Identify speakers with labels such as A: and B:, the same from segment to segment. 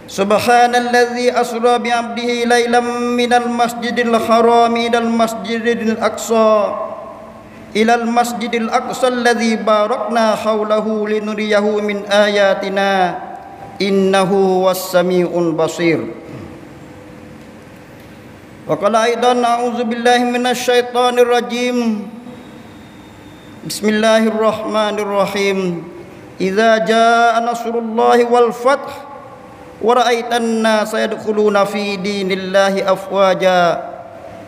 A: Subhanalladzi asra bi 'abdihi lailam minal masjidil harami ilal masjidil aqsa ilal masjidil aqsa alladzi barakna haulahu linuriyahu min ayatina innahu was-sami'ul basir. Wa qala aidan a'udzu billahi minasy syaithanir rajim. Bismillahirrahmanirrahim. Idza jaa nasrullahi wal fath wa ra'aitan nasa yadkhuluna fi dinillahi afwaja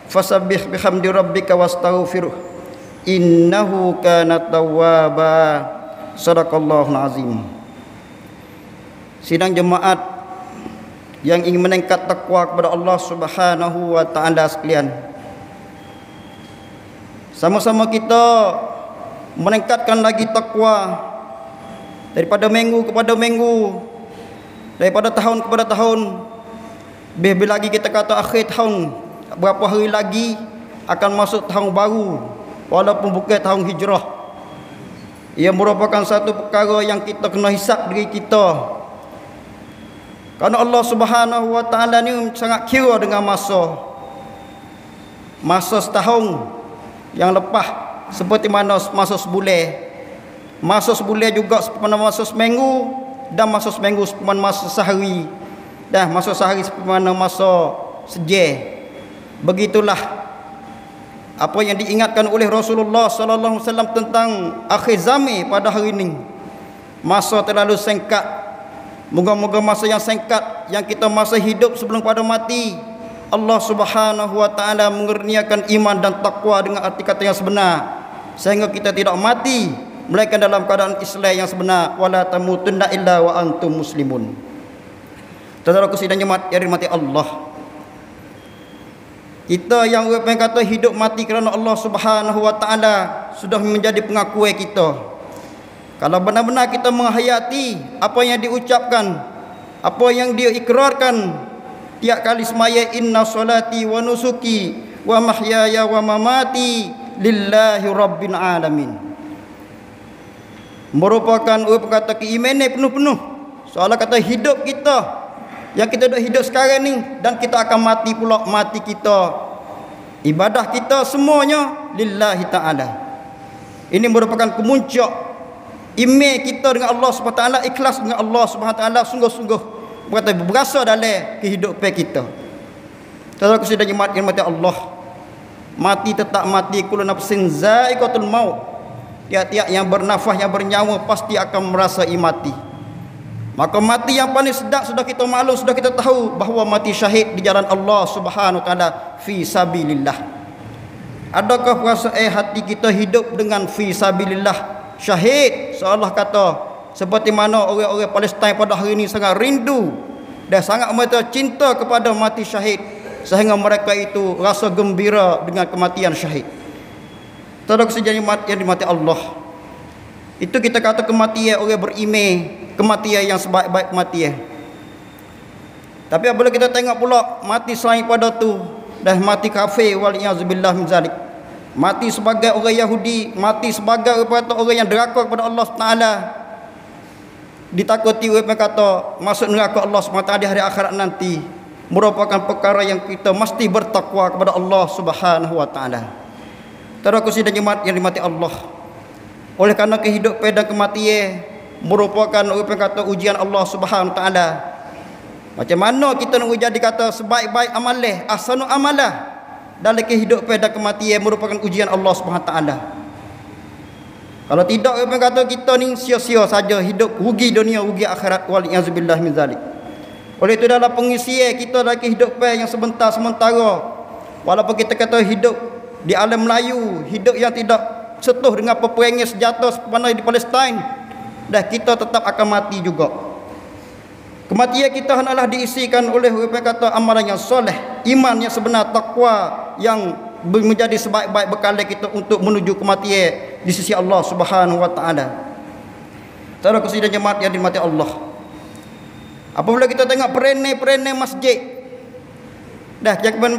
A: fasabbih bihamdi rabbika wastaghfirhu innahu kana tawwaba. Shadaqallahul azim. Sidang jemaat yang ingin meningkat takwa kepada Allah Subhanahu wa taala sekalian, sama-sama kita meningkatkan lagi takwa daripada minggu kepada minggu, daripada tahun kepada tahun. Lebih lagi kita kata akhir tahun, berapa hari lagi akan masuk tahun baru, walaupun bukan tahun hijrah. Ia merupakan satu perkara yang kita kena hisap diri kita, karena Allah Subhanahu wa taala ni sangat kira dengan masa setahun yang lepas, seperti mana masa sebulan. Masa sebulan juga seperti masa seminggu, dan masa seminggu seperti masa sehari, dan masa sehari seperti masa sejam. Begitulah apa yang diingatkan oleh Rasulullah sallallahu alaihi wasallam tentang akhir zaman pada hari ini. Masa terlalu singkat. Moga-moga masa yang singkat yang kita masa hidup sebelum pada mati, Allah Subhanahu wa taala mengurniakan iman dan takwa dengan arti kata yang sebenar, sehingga kita tidak mati melainkan dalam keadaan Islam yang sebenar. Wala tamutunna illa wa antum muslimun. Saudaraku sidang jemaat yang dirahmati Allah, kita yang orang kata hidup mati kerana Allah Subhanahu wa taala sudah menjadi pengakuan kita. Kalau benar-benar kita menghayati apa yang diucapkan, apa yang dia ikrarkan tiap kali semaya, inna solati wa nusuki wa mahyaya wa mamati lillahi rabbil alamin, merupakan kata keimanan penuh-penuh. Soalnya kata hidup kita yang kita dah hidup sekarang ni, dan kita akan mati pula. Mati kita, ibadah kita semuanya lillahi ta'ala. Ini merupakan kemuncak iman kita dengan Allah Subhanahu wa taala, ikhlas dengan Allah Subhanahu wa taala, sungguh-sungguh berasa dalam kehidupan kita. Saudara kusidang jemaat yang mati Allah, mati tetap mati, kullu nafsin za'iqatul maut. Tiap-tiap yang bernafas, yang bernyawa pasti akan merasai mati. Maka mati yang paling sedap sudah kita maklum, sudah kita tahu bahawa mati syahid di jalan Allah Subhanahu wa taala, fi sabilillah. Adakah perasaan hati kita hidup dengan fi sabilillah, syahid? Seolah kata seperti mana orang-orang Palestin pada hari ini sangat rindu dan sangat mereka cinta kepada mati syahid, sehingga mereka itu rasa gembira dengan kematian syahid. Saudara sekalian yang dimati Allah, itu kita kata kematian orang beriman, kematian yang sebaik-baik kematian. Tapi apabila kita tengok pula mati selain pada tu, dah mati kafir, wal-iyazubillah min zalik, mati sebagai orang Yahudi, mati sebagai orang yang deraka kepada Allah Taala, ditakuti orang kata masuk neraka Allah SWT di hari akhirat nanti, merupakan perkara yang kita mesti bertakwa kepada Allah Subhanahu wa taala. Saudaraku sidang jemaat yang dimati Allah, oleh kerana kehidupan dan kematian merupakan orang kata ujian Allah Subhanahu wa taala. Macam mana kita nak jadi kata sebaik-baik amalah, ahsanu amalah, dalam kehidupan dan kematian merupakan ujian Allah Subhanahu wa taala. Kalau tidak, orang kata kita ni sia-sia saja hidup, rugi dunia, rugi akhirat, wal iazubillah min zalik. Oleh itu dalam pengisian kita dalam kehidupan yang sementara, walaupun kita kata hidup di alam Melayu, hidup yang tidak sentuh dengan peperangan senjata seperti di Palestin, dah kita tetap akan mati juga. Kematian kita hendaklah diisikan oleh orang kata amalan yang soleh, iman yang sebenar, takwa yang menjadi sebaik-baik bekal kita untuk menuju kematian di sisi Allah Subhanahu wa taala. Saudara sidang jemaat yang dirahmati Allah, apabila kita tengok perenai masjid, dah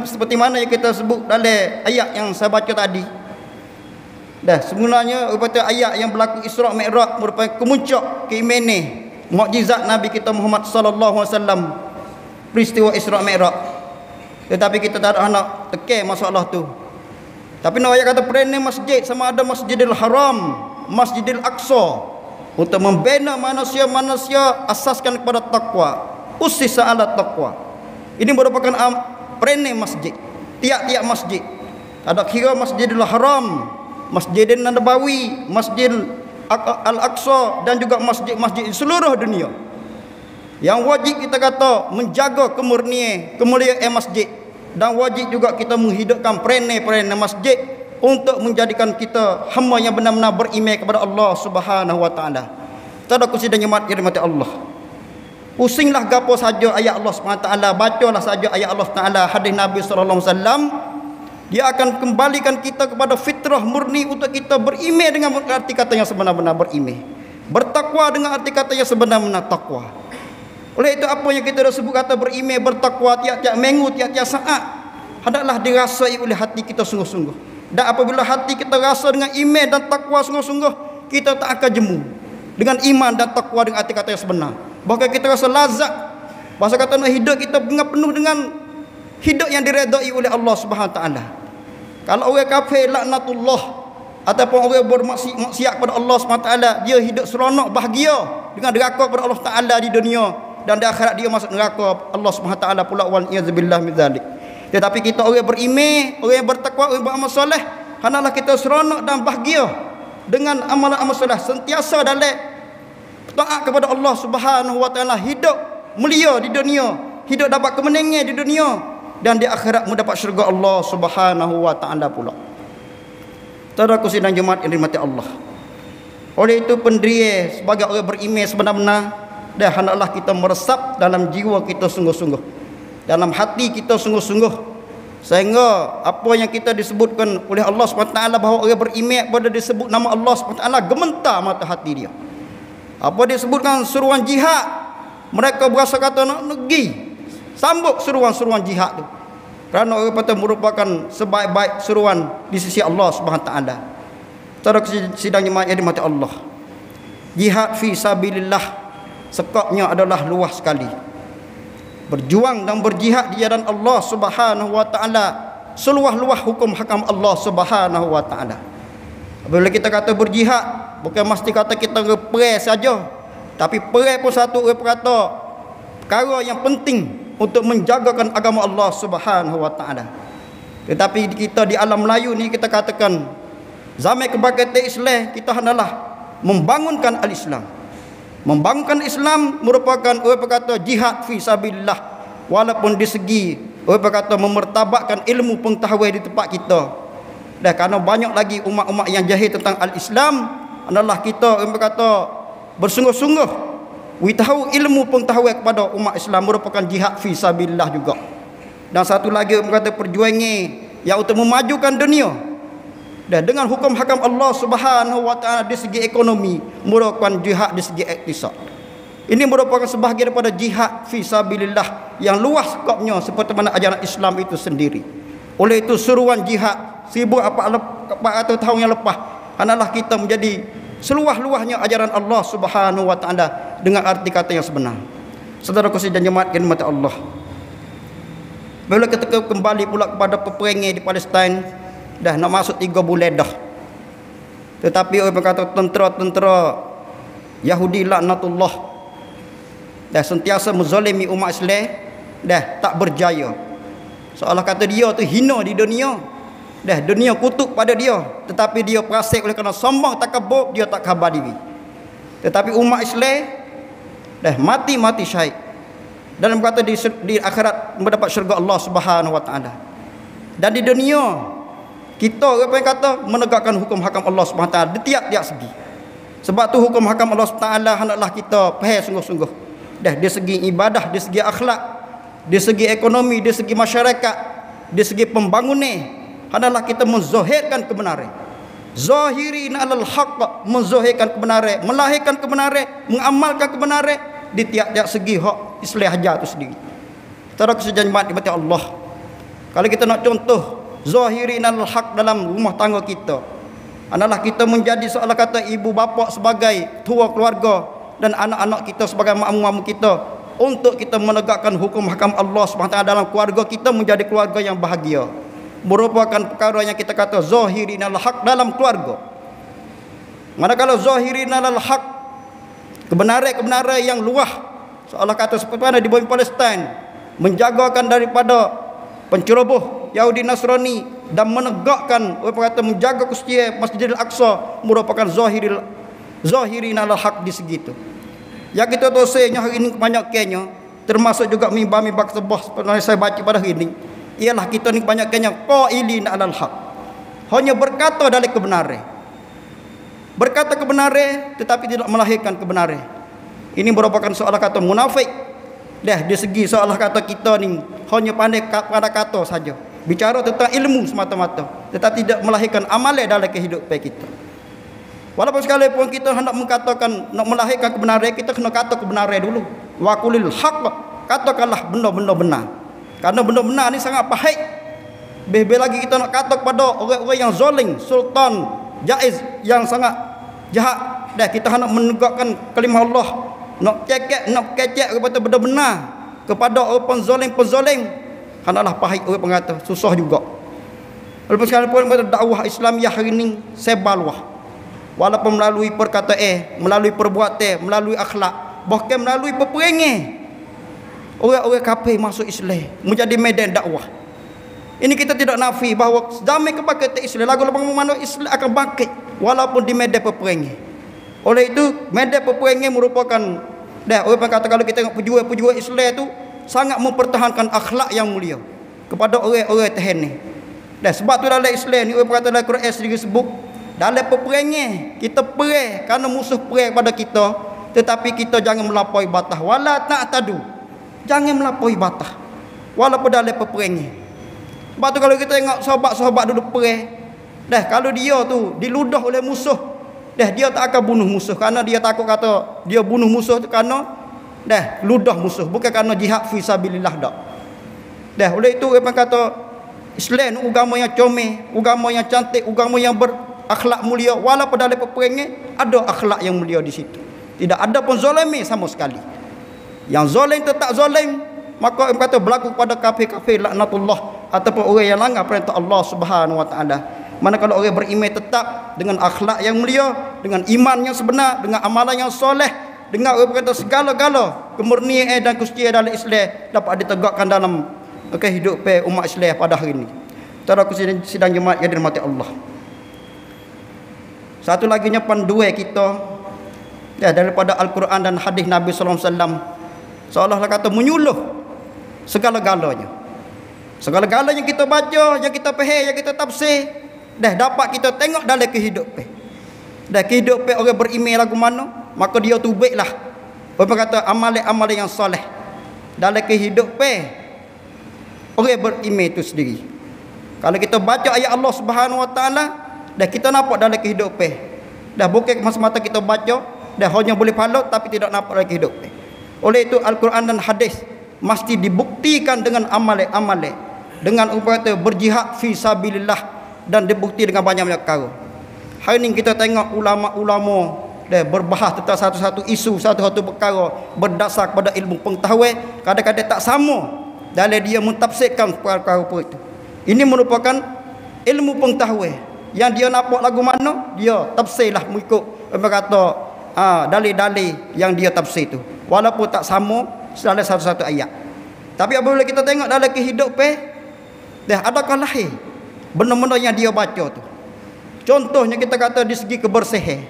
A: seperti mana yang kita sebut dalam ayat yang saya baca tadi, dah sebenarnya ayat yang berlaku Isra Mi'raj merupakan kemuncak keimanan, mukjizat Nabi kita Muhammad sallallahu alaihi wasallam, peristiwa Isra Mi'raj. Tetapi kita tak ada nak teke masalah tu. Tapi nak ayat kata perene masjid sama ada Masjidil Haram, Masjidil Aqsa, untuk membina manusia-manusia asaskan kepada takwa, ussisa ala taqwa. Ini merupakan perene masjid. Tiap-tiap masjid. Ada kira Masjidil Haram, Masjidin Nabawi, Masjid Al-Aqsa dan juga masjid-masjid di seluruh dunia. Yang wajib kita kata menjaga kemuliaan masjid, dan wajib juga kita menghidupkan perene-perene masjid untuk menjadikan kita hamba yang benar-benar beriman kepada Allah Subhanahu wa taala. Tada kursi dan jemaat dirahmati Allah. Pusinglah gapo saja ayat Allah Subhanahu wa taala, bacalah saja ayat Allah taala, hadis Nabi sallallahu alaihi wasallam. Dia akan kembalikan kita kepada fitrah murni untuk kita beriman dengan arti kata yang sebenar-benar beriman. Bertakwa dengan arti kata yang sebenar-benar takwa. Oleh itu apa yang kita dah sebut kata beriman, bertakwa tiap-tiap minggu, tiap-tiap saat, hendaklah dirasai oleh hati kita sungguh-sungguh. Dan apabila hati kita rasa dengan iman dan takwa sungguh-sungguh, kita tak akan jemu dengan iman dan takwa dengan arti kata yang sebenar. Bahkan kita rasa lazat. Bahasa kata nak hidup kita penuh dengan hidup yang diredai oleh Allah Subhanahu wa taala. Kalau orang kafir laknatullah ataupun orang bermaksiat kepada Allah Subhanahu wa taala, dia hidup seronok bahagia dengan deraka kepada Allah taala di dunia, dan di akhirat dia masuk neraka Allah Subhanahu wa taala pula, wal iyazbillah min zalik. Tetapi kita orang beriman, orang yang bertakwa, orang beramal soleh, hendaklah kita seronok dan bahagia dengan amalan-amal soleh, sentiasa dalam taat kepada Allah Subhanahu wa taala, hidup mulia di dunia, hidup dapat kemenangan di dunia, dan di akhirat mendapat syurga Allah Subhanahu wa taala pula. Saudara sidang jemaat yang dirahmati Allah. Oleh itu pendirian sebagai orang beriman sebenar-benar, dan hendaklah kita meresap dalam jiwa kita sungguh-sungguh, dalam hati kita sungguh-sungguh, sehingga apa yang kita disebutkan oleh Allah SWT bahawa orang beriman pada disebut nama Allah SWT, gementar mata hati dia. Apa disebutkan seruan jihad, mereka berasa kata nak pergi sambut seruan-seruan jihad tu, kerana orang kata merupakan sebaik-baik seruan di sisi Allah SWT. Saudara sidang jemaat yang dirahmati Allah, jihad fi sabilillah sekapnya adalah luas sekali. Berjuang dan berjihad di jalan Allah Subhanahu wa taala, seluas-luas hukum hakam Allah Subhanahu wa taala. Apabila kita kata berjihad, bukan mesti kata kita perang saja, tapi perang pun satu perkara yang penting untuk menjagakan agama Allah Subhanahu wa taala. Tetapi kita di alam Melayu ni kita katakan zaman kebangkitan Islam, kita hendaklah membangunkan al-Islam. Membangunkan Islam merupakan orang berkata jihad fi sabilillah, walaupun di segi orang berkata memertabakkan ilmu pengetahuan di tempat kita. Dan kerana banyak lagi umat-umat yang jahil tentang al-Islam, adalah kita orang berkata bersungguh-sungguh tahu ilmu pengetahuan kepada umat Islam merupakan jihad fi sabilillah juga. Dan satu lagi orang berkata perjuangan yang untuk memajukan dunia, dan dengan hukum hakam Allah Subhanahu wa taala di segi ekonomi merupakan jihad di segi iktisad. Ini merupakan sebahagian daripada jihad fi sabilillah yang luas skopnya seperti mana ajaran Islam itu sendiri. Oleh itu seruan jihad 1400 tahun yang lepas hendaklah kita menjadi seluas-luasnya ajaran Allah Subhanahu wa taala dengan arti kata yang sebenar. Saudara-saudara dan jemaat yang dirahmati Allah, bila kita kembali pula kepada peperangan di Palestin, dah nak masuk 3 bulan dah. Tetapi orang berkata tentera-tentera Yahudi laknatullah dah sentiasa menzalimi umat Islam, dah tak berjaya. Seolah kata dia tu hina di dunia, dah dunia kutuk pada dia, tetapi dia perasik oleh kerana sombong takabur, dia tak khabar diri. Tetapi umat Islam dah mati syahid, dan berkata di akhirat mendapat syurga Allah Subhanahu wa taala. Dan di dunia kita orang yang kata menegakkan hukum hakam Allah Subhanahu wa taala di tiap-tiap segi. Sebab tu hukum hakam Allah Subhanahu wa taala hendaklah kita faham sungguh-sungguh. Dah dari segi ibadah, dari segi akhlak, dari segi ekonomi, dari segi masyarakat, dari segi pembangunan, hendaklah kita menzahirkan kebenaran. Zahirin alal haqq, menzahirkan kebenaran, melahirkan kebenaran, mengamalkan kebenaran di tiap-tiap segi hak Islam hajar itu sendiri. Saudara sekalian jemaat dirahmati Allah, kalau kita nak contoh zahirin alal haqq dalam rumah tangga kita, adalah kita menjadi seolah kata ibu bapa sebagai tua keluarga, dan anak-anak kita sebagai makmum-makmum kita, untuk kita menegakkan hukum hakam Allah SWT dalam keluarga kita menjadi keluarga yang bahagia. Merupakan perkara yang kita kata zahirinal haq dalam keluarga. Manakala zahirinal haq, kebenaran-kebenaran yang luah, seolah kata seperti mana di bumi Palestin, menjagakan daripada penceroboh Yahudi Nasrani dan menegakkan, kata menjaga kesucian Masjidil Aqsa, merupakan zahirinal haq di segitu. Yang kita dosanya hari ini kebanyakannya, termasuk juga mimbar-mimbar tersebut seperti yang saya baca pada hari ini, ialah kita ni kebanyakannya qailin alal haq, hanya berkata dalam kebenaran, berkata kebenaran tetapi tidak melahirkan kebenaran. Ini merupakan seolah kata munafik. Dah di segi seolah kata kita ni hanya pandai pada kata saja, bicara tentang ilmu semata-mata, tetapi tidak melahirkan amalan dalam kehidupan kita. Walaupun sekalipun kita hendak mengatakan nak melahirkan kebenaran, kita kena kata kebenaran dulu. Wa qulil haqq, katakanlah benda-benda benar. Karena benda benar ni sangat pahit. Lebih lagi kita nak kata kepada orang-orang yang zalim, sultan jaiz yang sangat jahat. Dah kita hendak menegakkan kalimah Allah, nak kecek kepada benda benar kepada orang penzalim, hendaklah pahit orang pengata, susah juga. Walaupun sekalipun dakwah Islamiah hari ini sebar luah, walaupun melalui perkataan, melalui perbuatan, melalui akhlak, bahkan melalui peperangan, orang-orang kafir masuk Islam menjadi medan dakwah. Ini kita tidak nafi bahawa zaman kebangkitan Islam, lagu-lagu mana Islam akan bangkit walaupun di medan peperangan. Oleh itu medan peperangan merupakan orang kata kalau kita tengok pejuang-pejuang Islam itu sangat mempertahankan akhlak yang mulia kepada orang-orang tahan ni. Sebab tu dalam Islam ni orang kata dalam Quran sendiri sebut, dalam peperangan kita perang kerana musuh perang pada kita, tetapi kita jangan melampaui batas, wala ta'tadu, jangan melampaui batas walaupun dalam peperangan. Sebab tu kalau kita tengok sahabat-sahabat duduk perang, kalau dia tu diludah oleh musuh, dia tak akan bunuh musuh kerana dia takut kata dia bunuh musuh tu kerana ludah musuh, bukan kerana jihad fi sabilillah dak. Oleh itu orang kata Islam agama yang comel, agama yang cantik, agama yang berakhlak mulia. Walaupun dalam peperangan ada akhlak yang mulia di situ. Tidak ada pun zalimi sama sekali. Yang zalim tetap zalim, maka orang kata berlaku kepada kafir-kafir laknatullah ataupun orang yang langgar perintah Allah Subhanahu wa taala. Manakala orang beriman tetap dengan akhlak yang mulia, dengan iman yang sebenar, dengan amalan yang soleh, dengan orang kata segala-gala kemurnian dan kesucian dalam Islam dapat ditegakkan dalam kehidupan umat Islam pada hari ini. Saudara sidang jemaat yang dirahmati Allah, satu laginya panduan kita daripada Al-Quran dan hadis Nabi sallallahu alaihi wasallam, seolah-olah kata menyuluh segala-galanya. Segala-galanya kita baca, yang kita faham, yang kita tafsir, dapat kita tengok dalam kehidupan. Kehidupan orang beriman lagu mana, maka dia tubiklah orang kata amalan-amalan yang soleh dalam kehidupan orang beriman itu sendiri. Kalau kita baca ayat Allah Subhanahu wa taala, kita nampak dalam kehidupan. Bukan semata kita baca, hanya boleh pahala tapi tidak nampak dalam kehidupan. Oleh itu Al-Quran dan hadis mesti dibuktikan dengan amalan-amalan, dengan upaya berjihad fi sabilillah, dan dibukti dengan banyak-banyak perkara. Hari ini kita tengok ulama-ulama berbahas tentang satu-satu isu, satu-satu perkara berdasar kepada ilmu pengetahuan, kadang-kadang tak sama dalam dia mentafsirkan perkara itu. Ini merupakan ilmu pengetahuan yang dia nampak lagu mana, dia tafsirlah mengikut apa kata dalil-dalil yang dia tafsir itu, walaupun tak sama dalam satu-satu ayat. Tapi apabila kita tengok dalam kehidupan, adakah lahir benda-benda yang dia baca tu. Contohnya kita kata di segi kebersihan.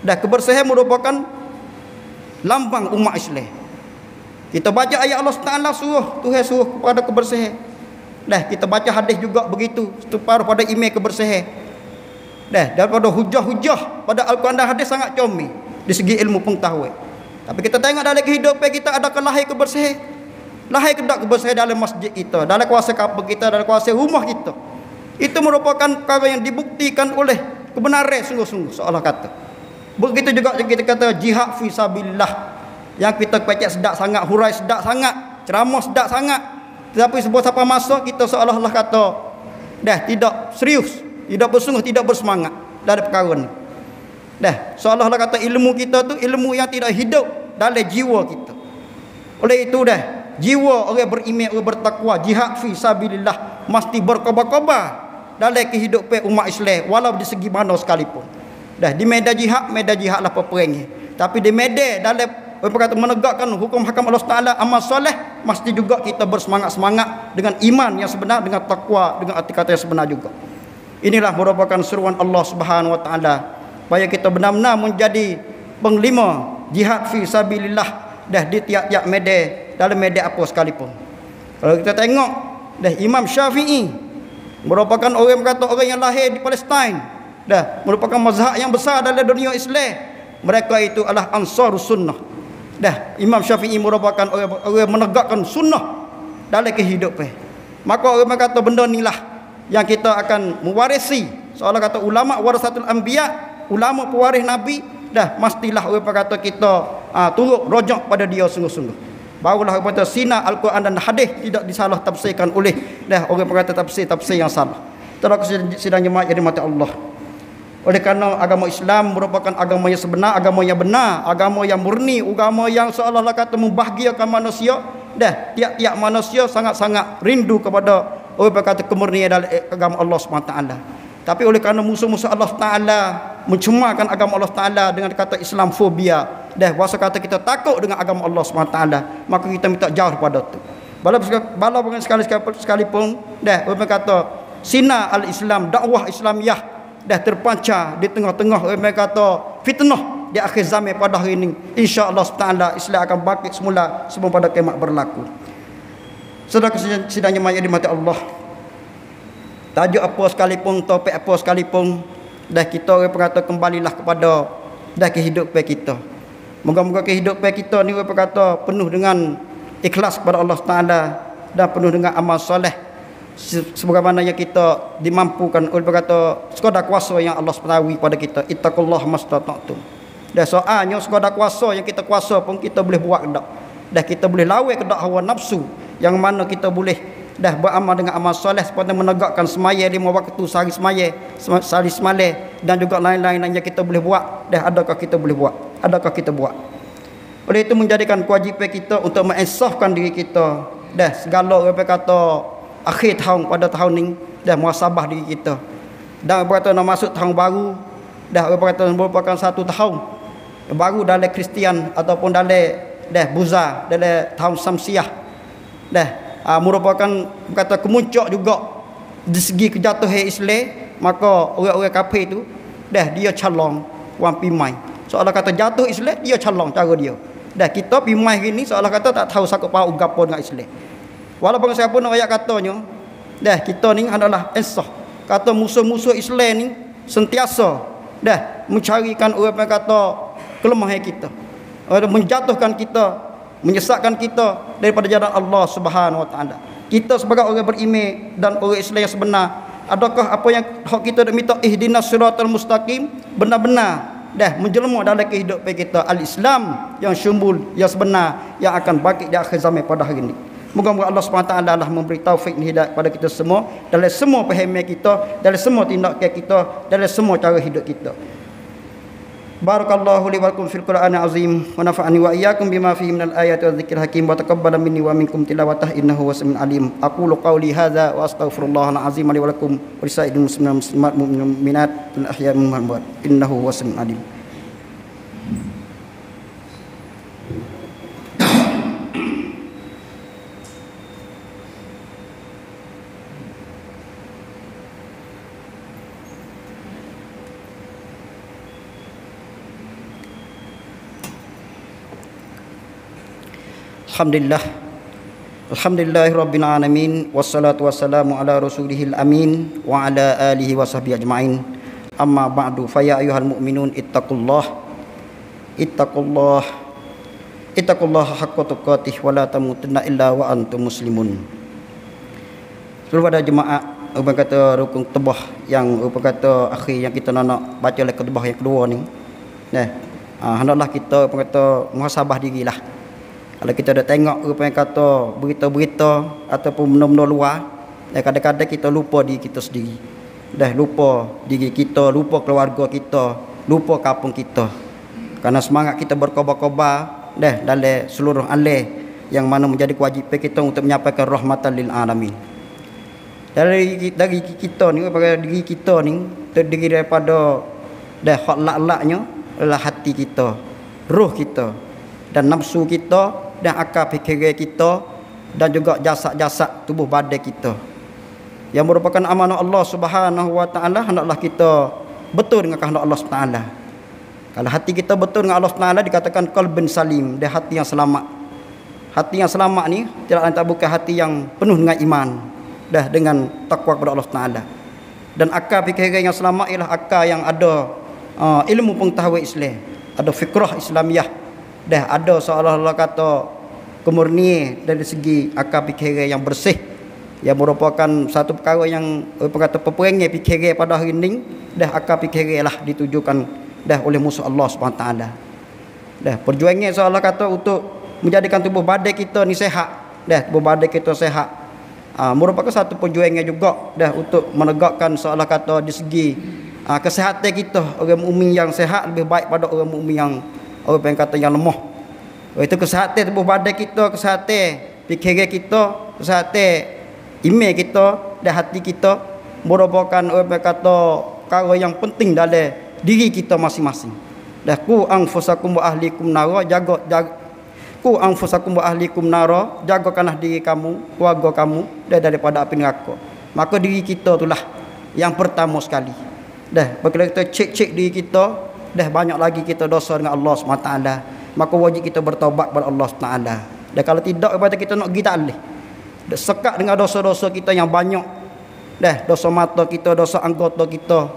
A: Kebersihan merupakan lambang umat Islam. Kita baca ayat Allah Taala suruh, Tuhan suruh kepada kebersihan. Kita baca hadis juga begitu, separuh pada iman kebersihan. Daripada hujah-hujah pada Al-Quran dan hadis sangat comel di segi ilmu pengetahuan. Tapi kita tengok dalam kehidupan kita, adakah lahir kebersihan? Lahir kedak kebersihan dalam masjid kita, dalam kuasa kapal kita, dalam kuasa rumah kita. Itu merupakan perkara yang dibuktikan oleh kebenaran sungguh-sungguh, seolah kata. Begitu juga kita kata jihad fi sabilillah, yang kita pecah sedap sangat, hurai sedap sangat, ceramah sedap sangat, tetapi sebuah sampai masa kita seolah-olah kata tidak serius, tidak bersungguh, tidak bersemangat dalam perkara ni. Seolah-olah kata ilmu kita tu ilmu yang tidak hidup dalam jiwa kita. Oleh itu dah, jiwa orang beriman, orang bertakwa, jihad fi sabilillah mesti berkobar-kobar dalam kehidupan umat Islam walau di segi mana sekalipun. Dah di medan jihadlah peperangan. Tapi di medan dalam berkata menegakkan hukum hakam Allah Taala, amal soleh, mesti juga kita bersemangat-semangat dengan iman yang sebenar, dengan takwa, dengan arti kata yang sebenar juga. Inilah merupakan seruan Allah Subhanahu Wa Taala supaya kita benar-benar menjadi penglima jihad fi sabilillah dah di tiap-tiap medan, dalam medan apa sekalipun. Kalau kita tengok dah Imam Syafi'i merupakan orang berkata orang yang lahir di Palestin, dah merupakan mazhab yang besar dalam dunia Islam. Mereka itu adalah Ansarus Sunnah. Dah Imam Syafi'i merupakan orang menegakkan sunnah dalam kehidupan. Maka orang berkata benda inilah yang kita akan mewarisi. Seolah kata ulama warasatul anbiya, ulama pewaris nabi, dah mestilah orang berkata kita turut rojak pada dia sungguh-sungguh. Barulah orang kata sinar Al-Quran dan hadis tidak disalah tafsirkan oleh dah orang berkata tafsir yang salah. Itulah sidang jemaah yang dimati Allah. Oleh kerana agama Islam merupakan agama yang sebenar, agama yang benar, agama yang murni, agama yang seolah-olah kata membahagiakan manusia. Dah tiap-tiap manusia sangat-sangat rindu kepada orang berkata kemurnian dalam agama Allah SWT. Tapi oleh kerana musuh-musuh Allah Ta'ala mencemarkan agama Allah Ta'ala dengan kata Islamfobia, dah bahasa kata kita takut dengan agama Allah SWT, maka kita minta jauh daripada itu. Walaupun sekalipun dah orang kata sinar al-Islam, dakwah Islamiyah dah terpancar di tengah-tengah orang kata fitnah di akhir zaman pada hari ini, insya-Allah Taala Islam akan bangkit semula sebelum pada kiamat berlaku. Saudara sidang jemaah yang dimati Allah, tajuk apa sekalipun, topik apa sekalipun, dah kita orang berkata kembalilah kepada dah kehidupan kita. Moga-moga kehidupan kita ni orang berkata penuh dengan ikhlas kepada Allah Taala dan penuh dengan amal soleh, sebagaimana yang kita dimampukan oleh berkata sekadar kuasa yang Allah SWT pada kita. Ittaqullah mastata'tum. Dah soalnya sekadar kuasa yang kita kuasa pun kita boleh buat kedak. Dah kita boleh lawan kedak hawa nafsu, yang mana kita boleh dah beramal dengan amal soleh seperti menegakkan semaya 5 waktu sehari semaya, sehari semalam, dan juga lain-lain yang kita boleh buat. Dah adakah kita boleh buat? Adakah kita buat? Oleh itu menjadikan kewajipan kita untuk menginsafkan diri kita. Dah segala orang kata akhir tahun pada tahun ni dah muhasabah diri kita. Dan berkata nak masuk tahun baru, dah berkata merupakan satu tahun baru dalam Kristian ataupun dalam dah Buza, dalam tahun Samsiah. Dah merupakan kata kemuncak juga di segi kejatuhan Islam. Maka orang-orang kafir tu dah dia calon wan pimai. Seolah kata jatuh Islam, dia calon cara dia. Dah kita pimai gini seolah kata tak tahu sakut pau gapo dengan Islam. Walaupun siapa nak ayat katanya, dah kita ni adalah insaf. Kata musuh-musuh Islam ni sentiasa dah mencarikan orang yang kata kelemahan kita, menjatuhkan kita, menyesatkan kita daripada jalan Allah Subhanahu Wa Taala. Kita sebagai orang beriman dan orang Islam yang sebenar, adakah apa yang hak kita dak minta ihdinas siratal mustaqim benar-benar dah menjelma dalam kehidupan kita al-Islam yang syumbul, yang sebenar, yang akan bangkit di akhir zaman pada hari ini. Moga-moga Allah SWT lah memberi taufik dan hidayah kepada kita semua dalam semua pahaman kita, dalam semua tindakan kita, dalam semua cara hidup kita. Barakallahu li wa lakum fil Qur'anil azim wa nafa'ani wa iyyakum bima fihi minal ayati wa dzikril hakim wa taqabbala minni wa minkum tilawatahu innahu wasmi'un alim. Aqulu qawli hadza wa astaghfirullahal azim li wa lakum wa lisa'iril muslimin muslimat mu'minin mu'minat wal ahya'i minhum amwat innahu wasmi'un alim. Alhamdulillah. Alhamdulillahirabbil alamin wassalatu wassalamu ala rasulihil amin wa ala alihi washabbihi ajmain. Amma ba'du fa ya ayyuhal mu'minun ittaqullah haqqa tuqatih wa la tamutunna illa wa antum muslimun. Seluruh pada jemaah berkata rukun tebah yang berkata akhir yang kita nak baca lagi tebah yang kedua ni. Nah, hendaklah kita berkata muhasabah dirilah. Kalau kita dah tengok apa yang kata berita-berita ataupun benda-benda luar, kadang-kadang kita lupa diri kita sendiri. Dah lupa diri kita, lupa keluarga kita, lupa kampung kita. Karena semangat kita berkobar-kobar dah dalam seluruh alam yang mana menjadi kewajipan kita untuk menyampaikan rahmatan lil alamin. Dari kita ni, pada diri kita ni terdiri daripada dah hak lak-laknya adalah hati kita, roh kita dan nafsu kita dan akal fikiran kita dan juga jasad-jasad tubuh badan kita yang merupakan amanah Allah Subhanahu wa taala. Hendaklah kita betul dengan kehendak Allah Subhanahu wa taala. Kalau hati kita betul dengan Allah Subhanahu wa taala dikatakan qalbun salim, dia hati yang selamat. Hati yang selamat ni tidak lain tak bukan hati yang penuh dengan iman, dah dengan takwa kepada Allah Subhanahu wa taala. Dan akal fikiran yang selamat ialah akal yang ada ilmu pengetahuan Islam, ada fikrah Islamiah, dah ada seolah-olah kata kemurnian dari segi akal fikiran yang bersih, yang merupakan satu perkara yang kata peperangan fikiran pada hari ini. Dah akal fikiran lah ditujukan dah oleh musuh Allah Subhanahu taala. Dah perjuangan seolah kata untuk menjadikan tubuh badan kita ni sihat, dah tubuh badan kita sihat, merupakan satu perjuangan juga dah untuk menegakkan seolah kata di segi kesihatan kita. Orang mukmin yang sihat lebih baik pada orang mukmin yang orang yang kata yang lemah. Itu kesihatan tubuh badan kita, kesihatan fikiran kita, kesihatan iman kita dan hati kita merupakan orang yang kata perkara yang penting dalam diri kita masing-masing. Dah ku anfusakum wa ahlikum nara, jaga ku anfusakum wa ahlikum nara, jagakanlah diri kamu, keluarga kamu daripada api neraka. Maka diri kita itulah yang pertama sekali. Dah bila kita cek diri kita, dah banyak lagi kita dosa dengan Allah SWT, maka wajib kita bertaubat kepada Allah SWT. Dan kalau tidak kepada kita nak pergi tak boleh. Dah sekat dengan dosa-dosa kita yang banyak. Dah dosa mata kita, dosa anggota kita,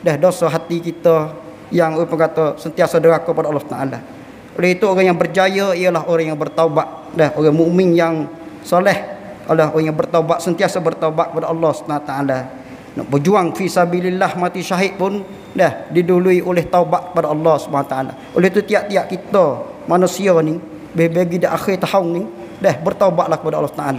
A: dah dosa hati kita yang apa kata sentiasa deraka pada Allah SWT. Oleh itu orang yang berjaya ialah orang yang bertaubat. Dah orang mukmin yang soleh adalah orang yang bertaubat, sentiasa bertaubat kepada Allah SWT. Nak berjuang fi sabilillah, mati syahid pun dah didului oleh taubat kepada Allah SWT. Oleh itu tiap-tiap kita manusia ni bagi di akhir tahun ni dah bertaubatlah kepada Allah SWT.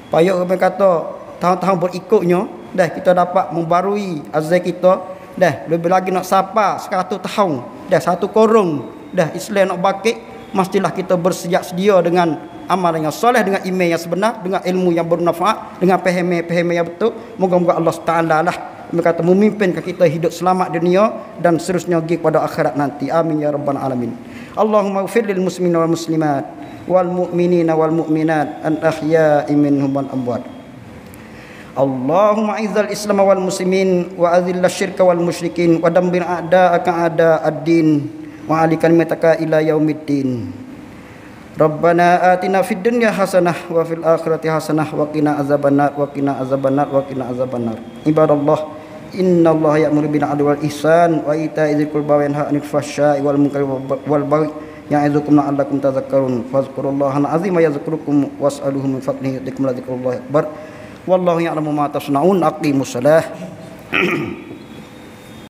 A: Payah orang kata tahun-tahun berikutnya dah kita dapat membarui azan kita, dah lebih lagi nak sapa 100 tahun, dah satu korong dah Islam nak bangkit, mestilah kita bersedia sedia dengan amalan yang soleh, dengan iman yang sebenar, dengan ilmu yang bermanfaat, dengan pemahaman yang betul. Moga-moga Allah Taala lah berkata memimpinkan kita hidup selamat dunia dan seterusnya pergi pada akhirat nanti. Amin ya rabbal alamin. Allahumma ighfir lil muslimin wal muslimat wal mu'minina wal mu'minat al ahya'i minhum wal amwat. Allahumma izzal islam wal muslimin wa adhil syirka wal musyrikin wa dammir a'da'aka a'da'ad-din wa ali kalimataka ila yaumiddin. Rabbana atina fid dunya hasanah wa fil akhirati hasanah wa qina azabannar wa qina azabannar wa qina azabannar. Ibadallah, innallaha ya'muru bil 'adli wal ihsan wa ita'i dzil qurba wa yanha 'anil fahsya'i wal munkari wal baghi ya'izukum la'allakum tadhakkarun. Fadhkurullaha al-'azima yadhkurukum was'aluhu min fadlihi yutikum la dzikrullahi akbar. Wallahu ya'lamu ma tasna'un. Aqimus salah.